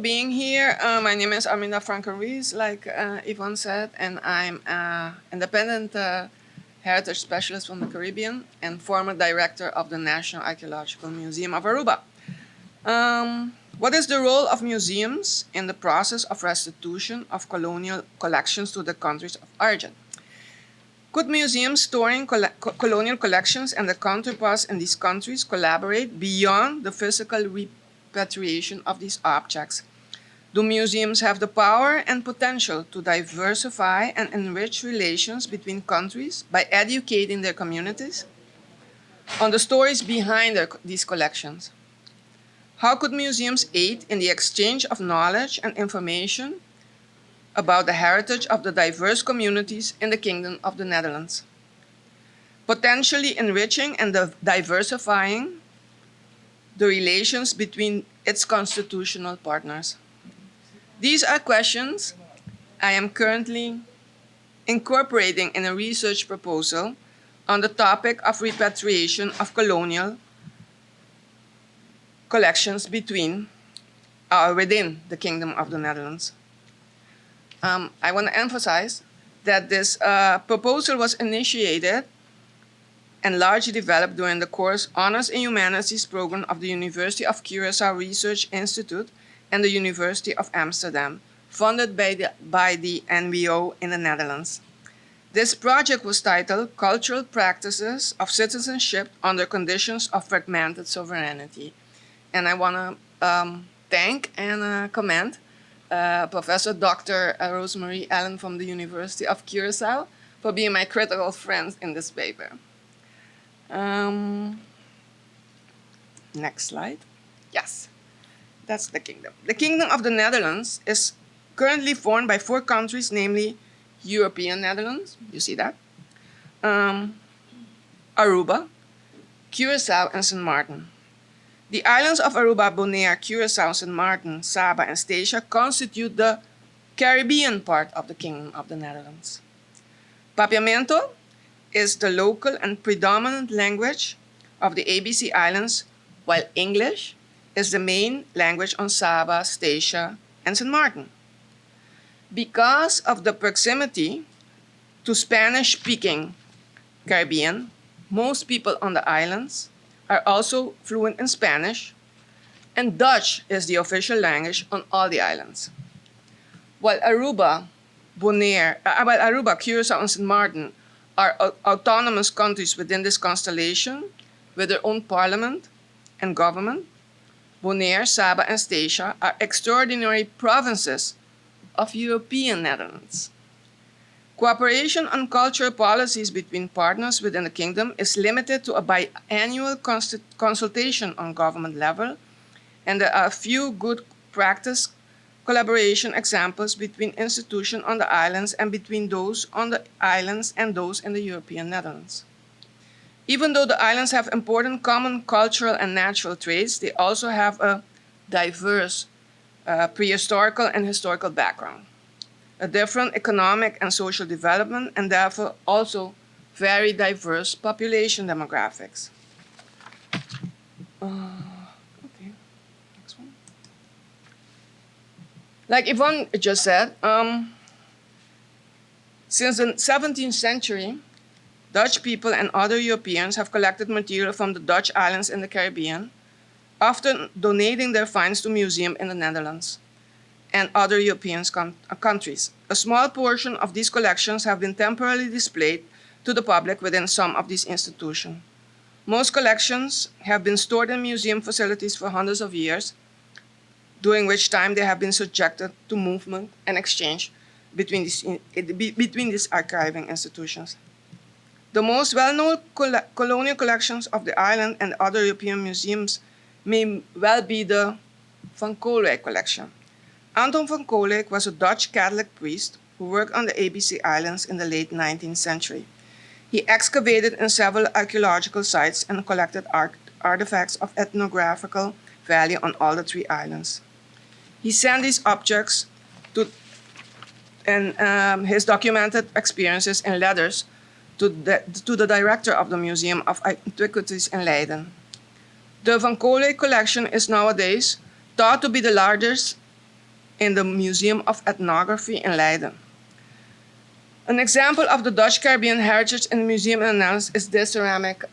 being here. My name is Arminda Franco-Ruiz, like Yvonne said, and I'm an independent heritage specialist from the Caribbean and former director of the National Archaeological Museum of Aruba. What is the role of museums in the process of restitution of colonial collections to the countries of origin? Could museums storing colonial collections and the counterparts in these countries collaborate beyond the physical repatriation of these objects? Do museums have the power and potential to diversify and enrich relations between countries by educating their communities on the stories behind these collections? How could museums aid in the exchange of knowledge and information about the heritage of the diverse communities in the Kingdom of the Netherlands, potentially enriching and diversifying the relations between its constitutional partners? These are questions I am currently incorporating in a research proposal on the topic of repatriation of colonial collections within the Kingdom of the Netherlands. I want to emphasize that this proposal was initiated and largely developed during the course Honors in Humanities program of the University of Curaçao Research Institute and the University of Amsterdam, funded by the NWO in the Netherlands. This project was titled Cultural Practices of Citizenship Under Conditions of Fragmented Sovereignty. And I want to thank and commend Professor Dr. Rosemary Allen from the University of Curaçao for being my critical friend in this paper. Next slide. Yes, that's the kingdom. The Kingdom of the Netherlands is currently formed by 4 countries, namely European Netherlands, you see that, Aruba, Curaçao, and St. Martin. The islands of Aruba, Bonaire, Curaçao, St. Martin, Saba, and Statia constitute the Caribbean part of the Kingdom of the Netherlands. Papiamento is the local and predominant language of the ABC Islands, while English is the main language on Saba, Statia, and St. Martin. Because of the proximity to Spanish-speaking Caribbean, most people on the islands are also fluent in Spanish, and Dutch is the official language on all the islands. While Aruba, Curaçao, and St. Martin are autonomous countries within this constellation with their own parliament and government, Bonaire, Saba, and Statia are extraordinary provinces of European Netherlands. Cooperation on cultural policies between partners within the kingdom is limited to a biannual consultation on government level, and there are a few good practice collaboration examples between institutions on the islands and between those on the islands and those in the European Netherlands. Even though the islands have important common cultural and natural traits, they also have a diverse prehistorical and historical background, a different economic and social development, and therefore also very diverse population demographics. Okay, next one. Like Yvonne just said, since the 17th century, Dutch people and other Europeans have collected material from the Dutch islands in the Caribbean, often donating their finds to museums in the Netherlands and other European countries. A small portion of these collections have been temporarily displayed to the public within some of these institutions. Most collections have been stored in museum facilities for hundreds of years, during which time they have been subjected to movement and exchange between these archiving institutions. The most well-known colonial collections of the island and other European museums may well be the Van Kolwijk collection. Anton van Kolwijk was a Dutch Catholic priest who worked on the ABC Islands in the late 19th century. He excavated in several archaeological sites and collected artifacts of ethnographical value on all the 3 islands. He sent these objects and his documented experiences in letters to the director of the Museum of Antiquities in Leiden. The Van Kolwijk collection is nowadays thought to be the largest in the Museum of Ethnography in Leiden. An example of the Dutch Caribbean heritage in the museum in the Netherlands is this ceramic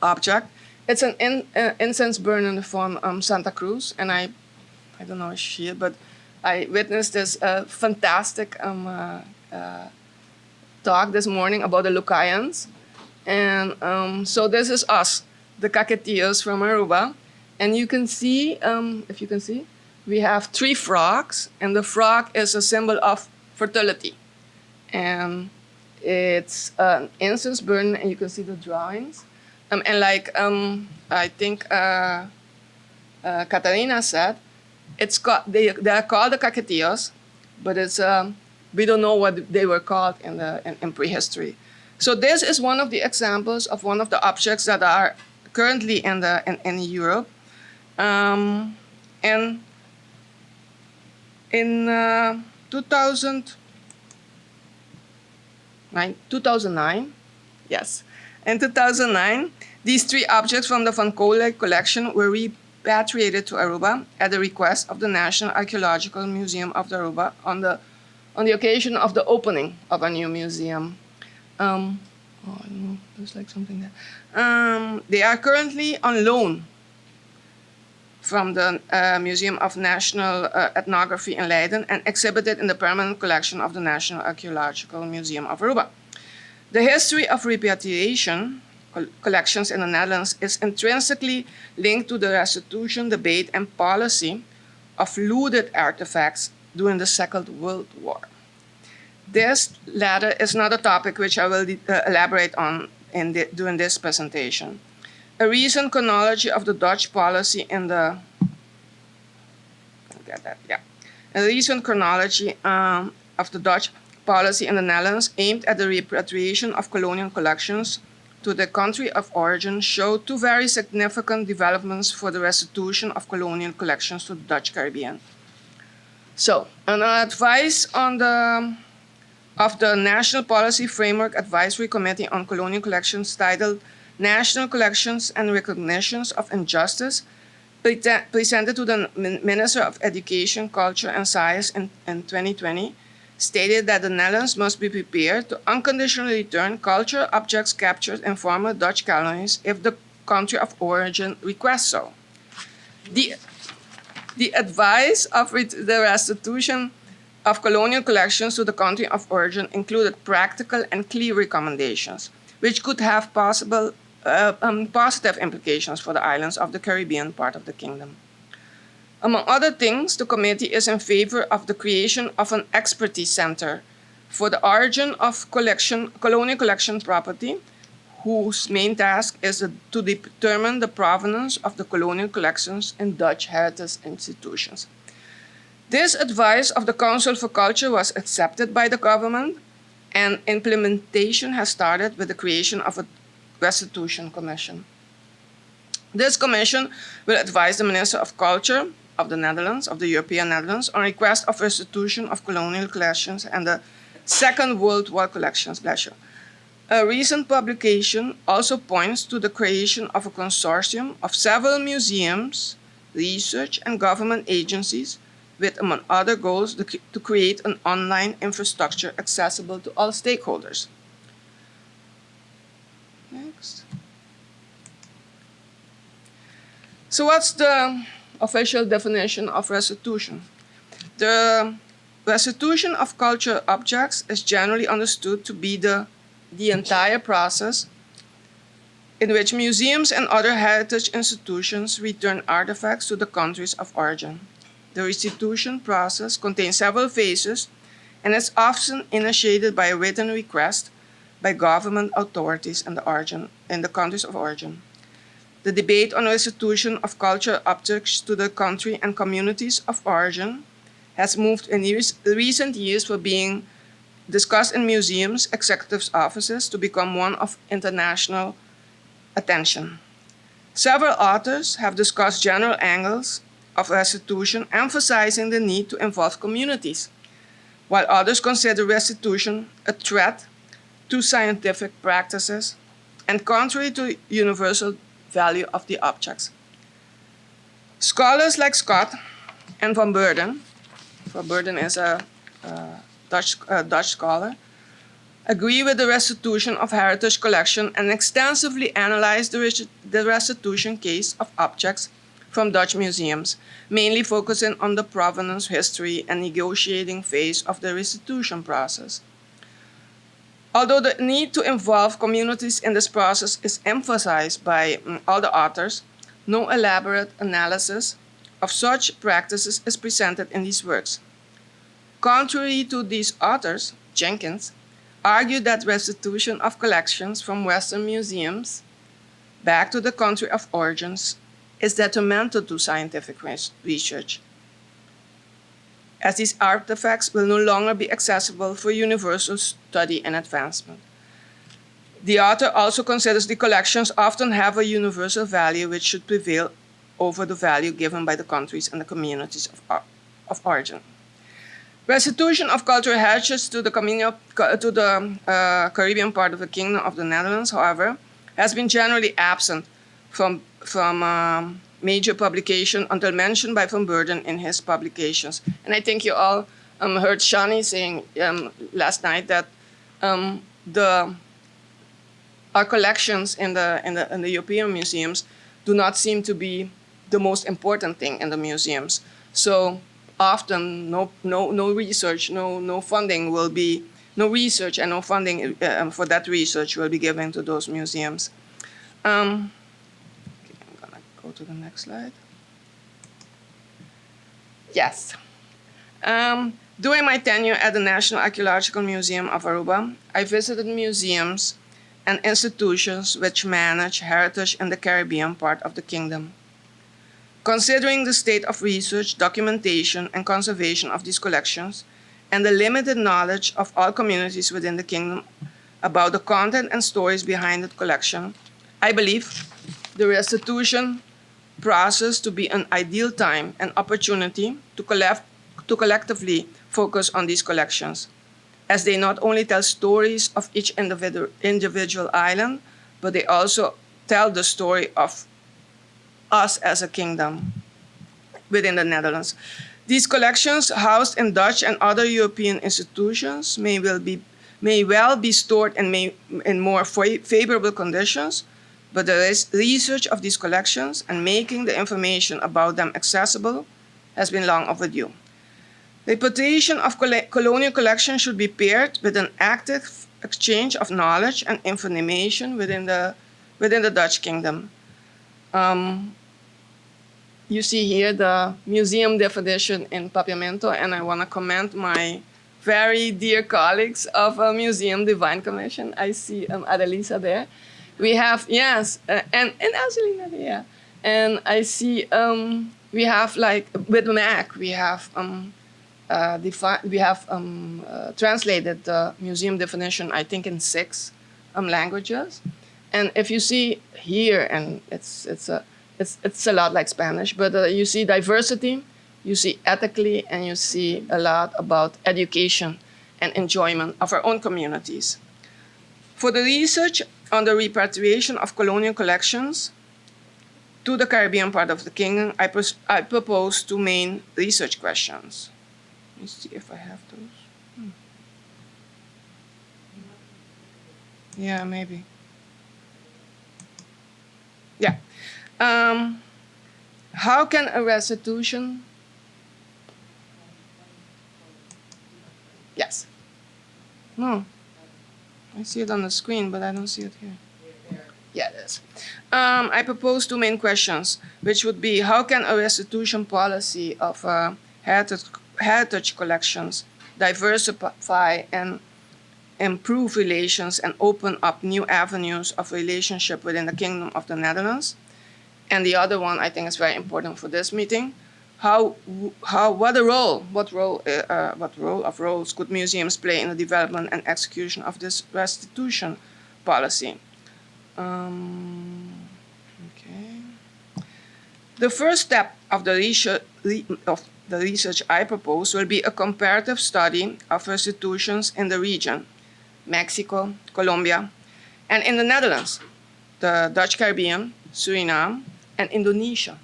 object. It's an incense burner in the form Santa Cruz, and I don't know if she, but I witnessed this fantastic talk this morning about the Lucayans. And so this is us, the Caquetillos from Aruba. And you can see, if you can see, we have 3 frogs, and the frog is a symbol of fertility. And it's an incense burn, and you can see the drawings. And like I think Katarina said, they are called the Caquetillos, but it's we don't know what they were called in prehistory. So this is one of the examples of one of the objects that are currently in Europe, and in 2009, yes, in 2009, these 3 objects from the Van Kolek collection were repatriated to Aruba at the request of the National Archaeological Museum of the Aruba on the occasion of the opening of a new museum. I don't know, there's like something there. They are currently on loan from the Museum of National Ethnography in Leiden and exhibited in the permanent collection of the National Archaeological Museum of Aruba. The history of repatriation collections in the Netherlands is intrinsically linked to the restitution debate and policy of looted artifacts during the Second World War. This latter is not a topic which I will elaborate on during this presentation. A recent chronology of the Dutch policy in the A recent chronology of the Dutch policy in the Netherlands aimed at the repatriation of colonial collections to the country of origin showed 2 very significant developments for the restitution of colonial collections to the Dutch Caribbean. So, an advice of the National Policy Framework Advisory Committee on Colonial Collections titled National Collections and Recognitions of Injustice, presented to the Minister of Education, Culture and Science in 2020, stated that the Netherlands must be prepared to unconditionally return cultural objects captured in former Dutch colonies if the country of origin requests so. The advice of the restitution of colonial collections to the country of origin included practical and clear recommendations, which could have positive implications for the islands of the Caribbean part of the kingdom. Among other things, the committee is in favor of the creation of an expertise center for the origin of colonial collection property, whose main task is to determine the provenance of the colonial collections in Dutch heritage institutions. This advice of the Council for Culture was accepted by the government, and implementation has started with the creation of a Restitution Commission. This commission will advise the Minister of Culture of the Netherlands, of the European Netherlands, on request of restitution of colonial collections and the Second World War collections. A recent publication also points to the creation of a consortium of several museums, research and government agencies with, among other goals, to create an online infrastructure accessible to all stakeholders. Next. So what's the official definition of restitution? The restitution of cultural objects is generally understood to be the entire process in which museums and other heritage institutions return artifacts to the countries of origin. The restitution process contains several phases and is often initiated by a written request by government authorities in the countries of origin. The debate on restitution of cultural objects to the country and communities of origin has moved in recent years from being discussed in museums, executives' offices to become one of international attention. Several authors have discussed general angles of restitution, emphasizing the need to involve communities, while others consider restitution a threat to scientific practices and contrary to universal value of the objects. Scholars like Scott and Van Beurden, Van Beurden is a Dutch scholar, agree with the restitution of heritage collection and extensively analyze the restitution case of objects from Dutch museums, mainly focusing on the provenance history and negotiating phase of the restitution process. Although the need to involve communities in this process is emphasized by all the authors, no elaborate analysis of such practices is presented in these works. Contrary to these authors, Jenkins argued that restitution of collections from Western museums back to the country of origins is detrimental to scientific research, as these artifacts will no longer be accessible for universal study and advancement. The author also considers the collections often have a universal value which should prevail over the value given by the countries and the communities of origin. Restitution of cultural heritage to the Caribbean part of the Kingdom of the Netherlands, however, has been generally absent from major publication until mentioned by Van Beurden in his publications. And I think you all heard Shani saying last night that our collections in the European museums do not seem to be the most important thing in the museums. So often no research, no funding will be, no research and no funding for that research will be given to those museums. I'm gonna go to the next slide. Yes. During my tenure at the National Archaeological Museum of Aruba, I visited museums and institutions which manage heritage in the Caribbean part of the kingdom. Considering the state of research, documentation, and conservation of these collections, and the limited knowledge of all communities within the kingdom about the content and stories behind the collection, I believe the restitution process to be an ideal time and opportunity to collectively focus on these collections, as they not only tell stories of each individual island, but they also tell the story of us as a kingdom within the Netherlands. These collections, housed in Dutch and other European institutions, may well be stored in more favorable conditions, but the research of these collections and making the information about them accessible has been long overdue. The repatriation of colonial collections should be paired with an active exchange of knowledge and information within the Dutch kingdom. You see here the museum definition in Papiamento, and I want to commend my very dear colleagues of Museum Divine Commission. I see Adelisa there. We have, yes, and Angelina there. And I see we have, like, with MAC, we have translated the museum definition, I think, in 6 languages. And if you see here, and it's a lot like Spanish, but you see diversity, you see ethically, and you see a lot about education and enjoyment of our own communities. For the research on the repatriation of colonial collections to the Caribbean part of the kingdom, I propose 2 main research questions. Let me see if I have those. Yeah, maybe. Yeah. How can a restitution? Yes. No. I see it on the screen, but I don't see it here. Yeah, it is. I propose 2 main questions, which would be: how can a restitution policy of heritage collections diversify and improve relations and open up new avenues of relationship within the Kingdom of the Netherlands? And the other one, I think, is very important for this meeting. What role of roles could museums play in the development and execution of this restitution policy? Okay. The first step of the research I propose will be a comparative study of restitutions in the region, Mexico, Colombia, and in the Netherlands, the Dutch Caribbean, Suriname, and Indonesia.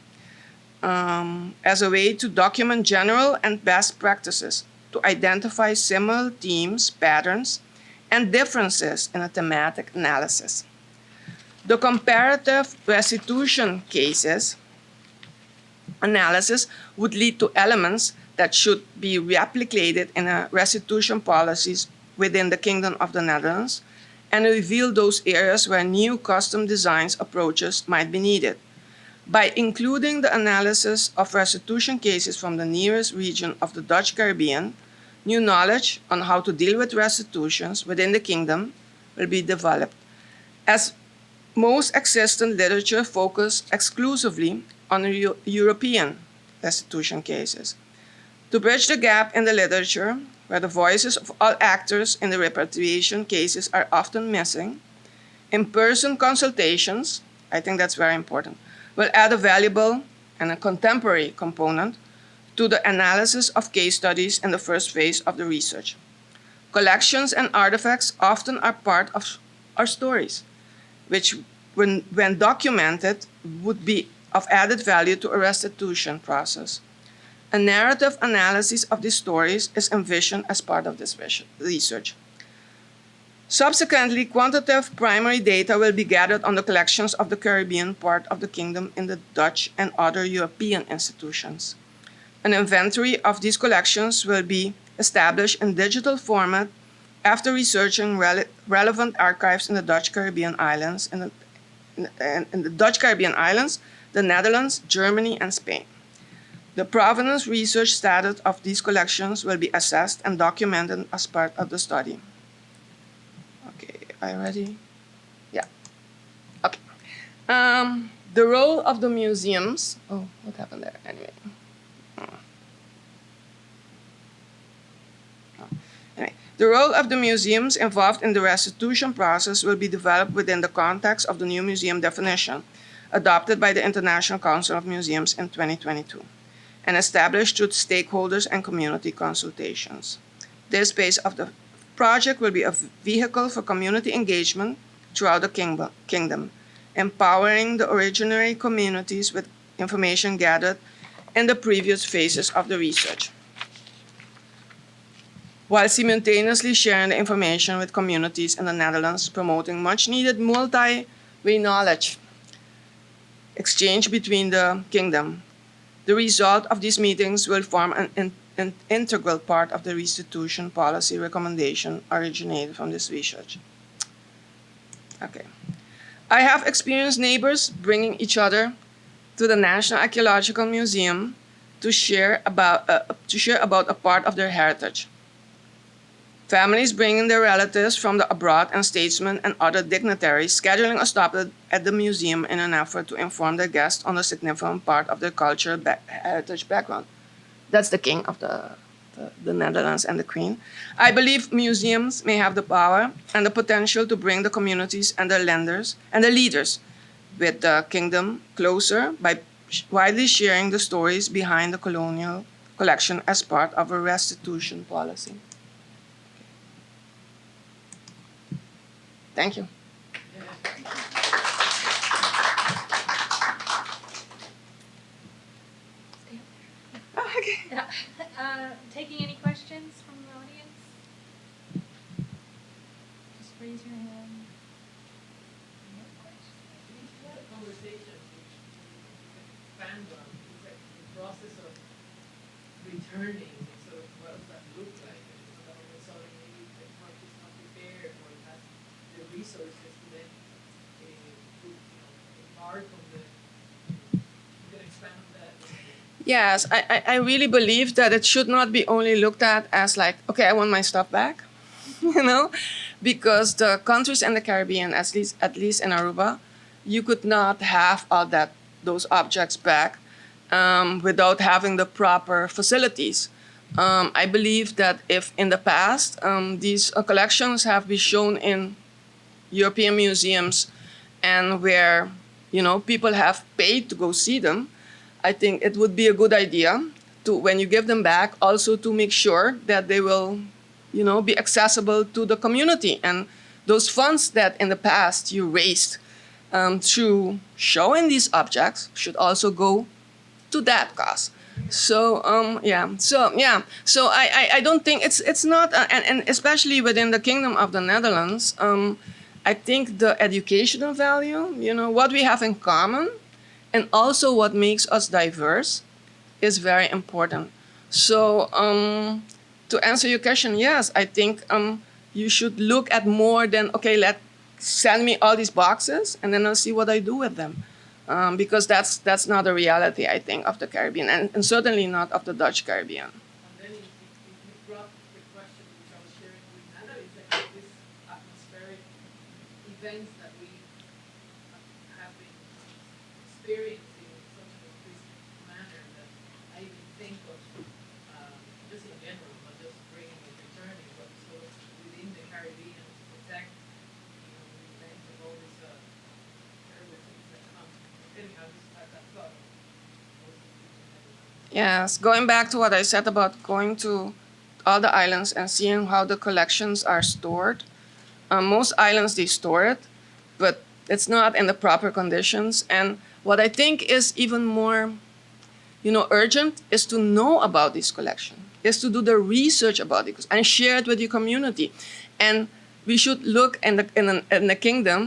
as a way to document general and best practices, to identify similar themes, patterns, and differences in a thematic analysis. The comparative restitution cases analysis would lead to elements that should be replicated in a restitution policies within the Kingdom of the Netherlands and reveal those areas where new custom designs approaches might be needed. By including the analysis of restitution cases from the nearest region of the Dutch Caribbean, new knowledge on how to deal with restitutions within the kingdom will be developed. As most existing literature focus exclusively on European restitution cases. To bridge the gap in the literature, where the voices of all actors in the repatriation cases are often missing, in-person consultations, I think that's very important, will add a valuable and a contemporary component to the analysis of case studies in the first phase of the research. Collections and artifacts often are part of our stories, which, when documented, would be of added value to a restitution process. A narrative analysis of these stories is envisioned as part of this research. Subsequently, quantitative primary data will be gathered on the collections of the Caribbean part of the kingdom in the Dutch and other European institutions. An inventory of these collections will be established in digital format after researching relevant archives in the Dutch Caribbean islands, the Netherlands, Germany, and Spain. The provenance research status of these collections will be assessed and documented as part of the study. Okay, are you ready? Yeah. Okay. The role of the museums. Oh, what happened there? Anyway. Anyway, the role of the museums involved in the restitution process will be developed within the context of the new museum definition adopted by the International Council of Museums in 2022 and established through stakeholders and community consultations. This phase of the project will be a vehicle for community engagement throughout the kingdom, empowering the originary communities with information gathered in the previous phases of the research, while simultaneously sharing the information with communities in the Netherlands, promoting much-needed multi-way knowledge exchange between the kingdom. The result of these meetings will form an integral part of the restitution policy recommendation originated from this research. Okay. I have experienced neighbors bringing each other to the National Archaeological Museum to share about a part of their heritage. Families bringing their relatives from the abroad and statesmen and other dignitaries scheduling a stop at the museum in an effort to inform their guests on a significant part of their cultural heritage background. That's the king of the Netherlands and the queen. I believe museums may have the power and the potential to bring the communities and their lenders and the leaders with the kingdom closer by widely sharing the stories behind the colonial collection as part of a restitution policy. Thank you. Oh, okay. Taking any questions from the audience? Just raise your hand. No questions? Conversation expand on the process of returning, sort of what does that look like? And so that when somebody maybe the country is not prepared or has the resources to then embark on the, you can expand on that. Yes, I really believe that it should not be only looked at as like, okay, I want my stuff back, because the countries in the Caribbean, at least in Aruba, you could not have all those objects back without having the proper facilities. I believe that if in the past these collections have been shown in European museums and where people have paid to go see them, I think it would be a good idea to, when you give them back, also to make sure that they will, be accessible to the community. And those funds that in the past you raised through showing these objects should also go to that cause. So I don't think it's not and especially within the Kingdom of the Netherlands. I think the educational value, what we have in common, and also what makes us diverse, is very important. So to answer your question, yes, I think you should look at more than, okay, send me all these boxes and then I'll see what I do with them. Because that's not the reality, I think, of the Caribbean, and certainly not of the Dutch Caribbean. And then if you brought the question which I was sharing with Natalie, is that this atmospheric events that we have been experiencing in such an increasing manner that I even think of, just in general, not just bringing and returning, but sort of within the Caribbean to protect, the events of all these terrible things that come. Anyhow, just that thought. Yes, going back to what I said about going to all the islands and seeing how the collections are stored. Most islands, they store it, but it's not in the proper conditions. And what I think is even more, urgent is to know about this collection, is to do the research about it and share it with your community. And we should look in the kingdom,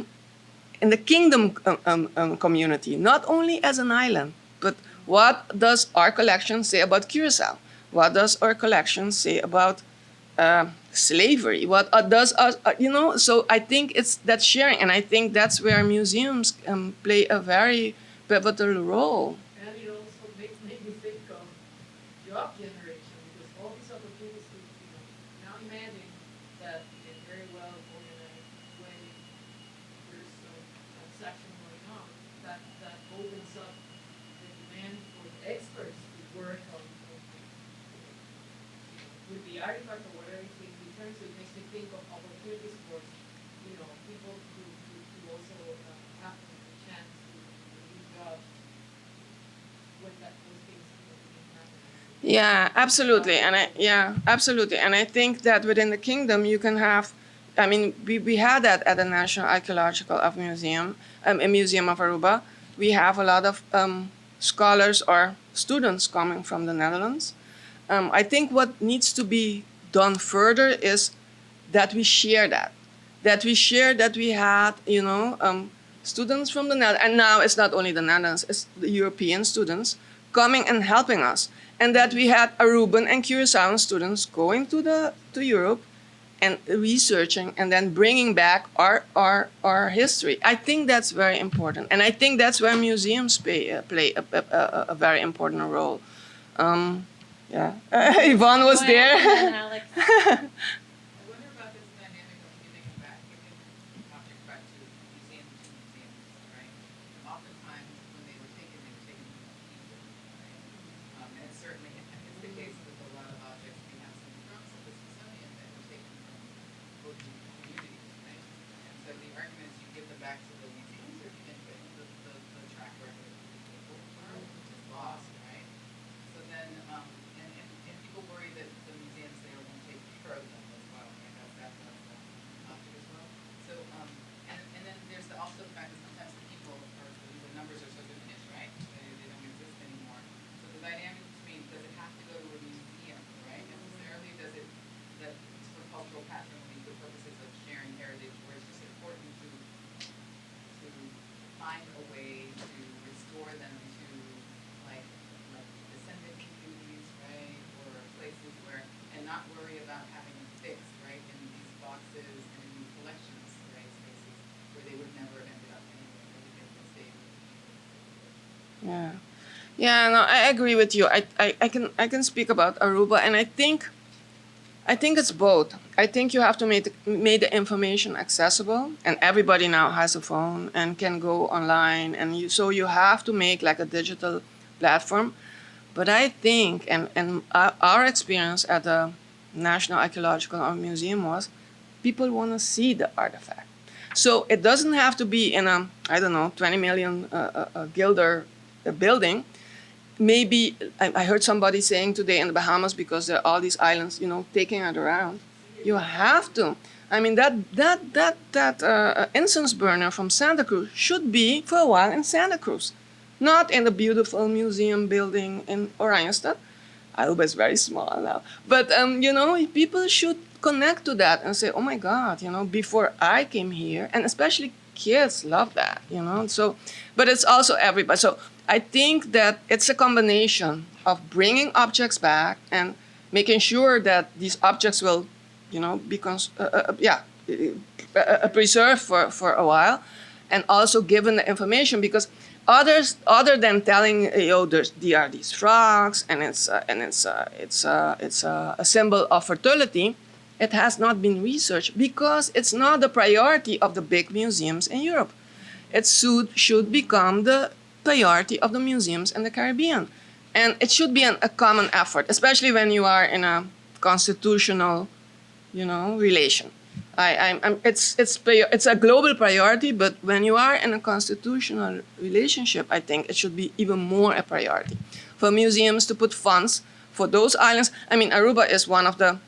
community, not only as an island, but what does our collection say about Curacao? What does our collection say about slavery? What does us, So I think it's that sharing, and I think that's where museums play a very pivotal role. And it also makes me think of job generation, because all these opportunities to, now imagine that in a very well organized way, there's some transaction going on that opens up the demand for experts to work on with the artifact or whatever it is return. So it makes me think of opportunities for, people to also have the chance to do jobs when those things begin happening. Yeah, absolutely, absolutely, and I think that within the kingdom you can have. I mean, we had that at the National Archaeological Museum, a Museum of Aruba. We have a lot of scholars or students coming from the Netherlands. I think what needs to be done further is that we share that we had, students from the Netherlands, and now it's not only the Netherlands, it's the European students coming and helping us, and that we had Aruban and Curaçaoan students going to Europe and researching and then bringing back our history. I think that's very important, and I think that's where museums play a very important role. Yvonne was Go there. ahead, and then Alex. I wonder about this dynamic of giving objects back to museums, right? Oftentimes, when they were taken from the kingdom, right? And it's certainly it's the case with a lot of objects. We have some from the Smithsonian that were taken from both communities, right? And so the argument is you give them back to the museums, or you can put the track record of the people is lost, right? So then, and people worry that the museums there won't take care of them as well, right? That's an object as well. So, and then there's also the fact that sometimes the people the numbers are so diminished, right? They don't exist anymore. So the dynamic between, does it have to go to a museum, right? Necessarily, does it, that for cultural patrimony, for purposes of sharing heritage, where it's just important to find a way to restore them to like descendant communities, right, or places where, and not worry about having them fixed, right, in these boxes and in these collections, right, spaces where they would never have ended up anyway, because they stayed. Yeah, yeah. No, I agree with you. I can speak about Aruba, and I think it's both. I think you have to make the information accessible, and everybody now has a phone and can go online, and so you have to make like a digital platform. But I think, and our experience at the National Archaeological Museum was, people want to see the artifact. So it doesn't have to be in a, I don't know, 20 million guilder building. Maybe I heard somebody saying today in the Bahamas, because there are all these islands, taking it around. You have to. I mean, that incense burner from Santa Cruz should be for a while in Santa Cruz. not in the beautiful museum building in Oranjestad. Aruba is very small now, but people should connect to that and say, "Oh my God, before I came here," and especially kids love that, So, but it's also everybody. So I think that it's a combination of bringing objects back and making sure that these objects will, be preserved for a while, and also given the information because others other than telling there are these frogs and it's a symbol of fertility. It has not been researched because it's not the priority of the big museums in Europe. It should become the priority of the museums in the Caribbean, and it should be a common effort, especially when you are in a constitutional relation. It's a global priority, but when you are in a constitutional relationship, I think it should be even more a priority for museums to put funds for those islands. I mean, Aruba is one of the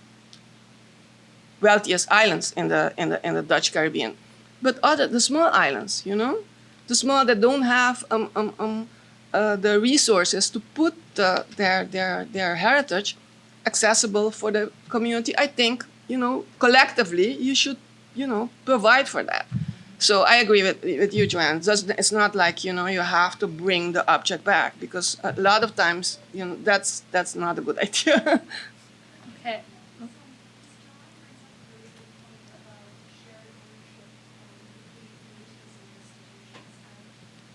wealthiest islands in the Dutch Caribbean, but the small islands, the small that don't have the resources to put their heritage accessible for the community. I think collectively you should provide for that. So I agree with you, Joanne. It's not like you have to bring the object back because a lot of times that's not a good idea. Okay.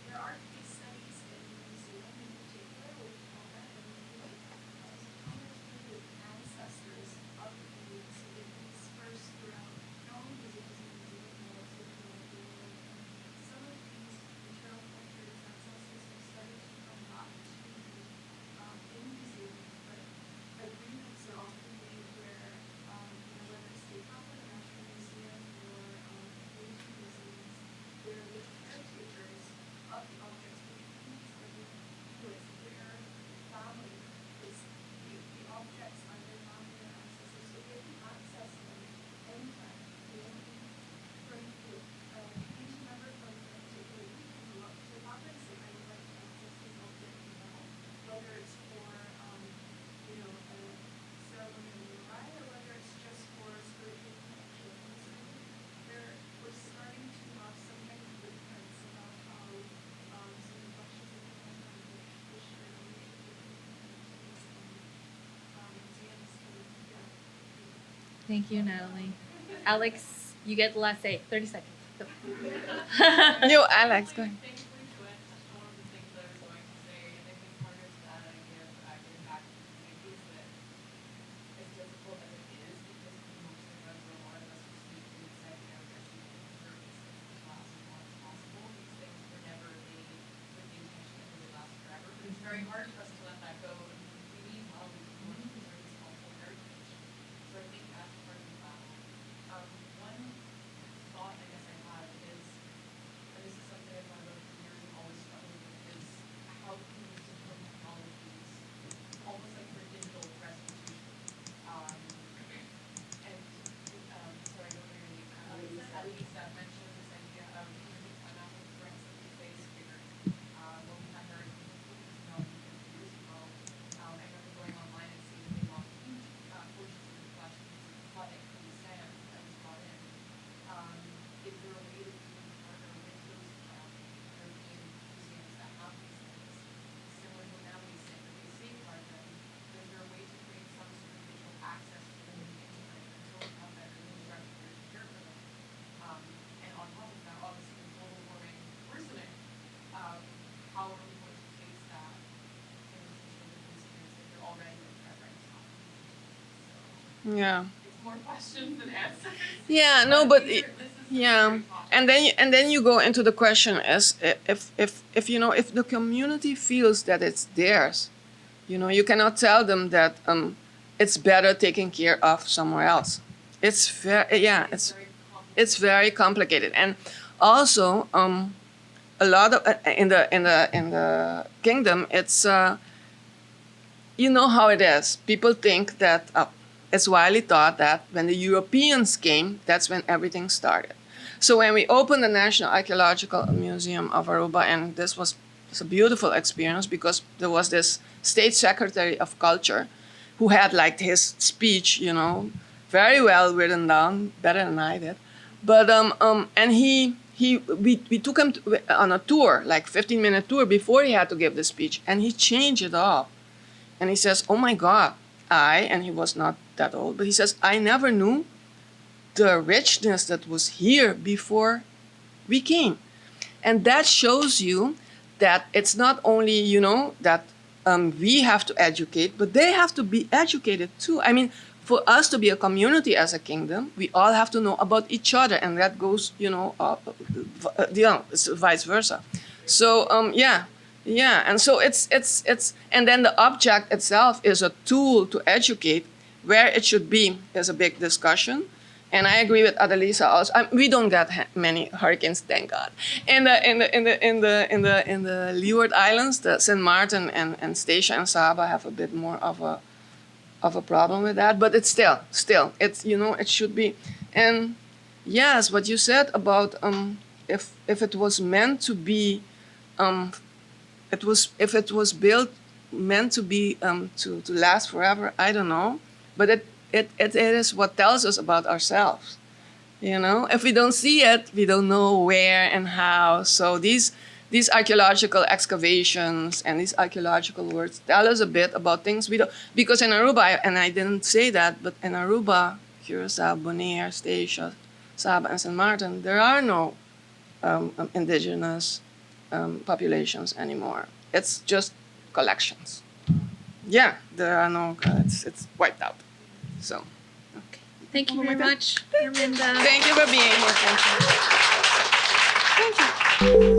There are case studies in New Zealand in particular with Tonga and Niue. So Tonga is really the ancestors of the Indians. So they've been dispersed throughout not only museums in New Zealand, but also throughout the world. And some of these material cultures, ancestors have started to come back to in New Zealand, but agreements are often made where, whether it's the Papua National Museum or Asian museums, where the caretakers of the objects, which means are with their family, is the objects are their family and ancestors, so they can access them anytime. They don't need for each member from a particular group can go up to the father and say, I would like to access this object now, whether it's for a ceremonial rite or whether it's just for spiritual connection. And so I think we're starting to have some kind of blueprints about how some reflections of the kind of the shared ownership between communities and museums can, Thank you, Natalie. Alex, you get the last say. 30 seconds. Go. You, Alex, go ahead. Thankfully, Joanne touched on one of the things that I was going to say, and I think part of that idea of getting back to the community is that as difficult as it is, because for most of us, or a lot of us who speak to this idea of Restitution preserve these things as long as possible. These things were never made with the intention that they would last forever, but it's very hard for us to let that go, and we need while we want to preserve this cultural heritage. So I think that's part of the battle. One thought I guess I have is, and this is something I've thought about for years and always struggled with, is how can we use digital technologies almost like for digital restitution. And so I know Lisa mentioned this idea of using time out with friends that we face here. When we had our years ago, I remember going online and seeing that they lost huge portions of the collection because of flooding from the sand that was brought in. Is there a way that we can partner with those European museums that have these things, similar to what Natalie's saying, that they safeguard them? Is there a way to create some sort of digital access to them in the interim until we have better infrastructure to care for them? And on top of that, obviously with global warming worsening, how are we going to face that in relation to the museums if they're already in threat right now? So Yeah. it's more questions than answers. Yeah, no, but yeah, and then you go into the question as if the community feels that it's theirs, you cannot tell them that it's better taken care of somewhere else. It's it's very complicated, and also a lot of in the kingdom it's how it is. People think that it's widely thought that when the Europeans came, that's when everything started. So when we opened the National Archaeological Museum of Aruba, and this was It's a beautiful experience because there was this state secretary of culture who had like his speech, very well written down, better than I did. But and we took him on a tour, like 15-minute tour before he had to give the speech, and he changed it up. And he says, "Oh my God, and he was not that old, but he says, I never knew the richness that was here before we came." And that shows you that it's not only, that we have to educate, but they have to be educated too. I mean, for us to be a community as a kingdom, we all have to know about each other, and that goes, it's vice versa. So yeah, and so it's and then the object itself is a tool to educate. Where it should be is a big discussion. And I agree with Adelisa also. We don't get many hurricanes, thank God. In the Leeward Islands, the St. Martin and Statia and Saba have a bit more of a problem with that. But it's still it's it should be. And yes, what you said about if it was meant to be, if it was built meant to be to last forever, I don't know. But it is what tells us about ourselves. If we don't see it, we don't know where and how. So these archaeological excavations and these archaeological works tell us a bit about things we don't. Because in Aruba, and I didn't say that, but in Aruba, Curacao, Bonaire, Statia, Saba, and St. Martin, there are no indigenous populations anymore. It's just collections. Yeah, there are no. It's wiped out. So. Okay. Thank you very much, Arminda. Thank you for being here. Thank you.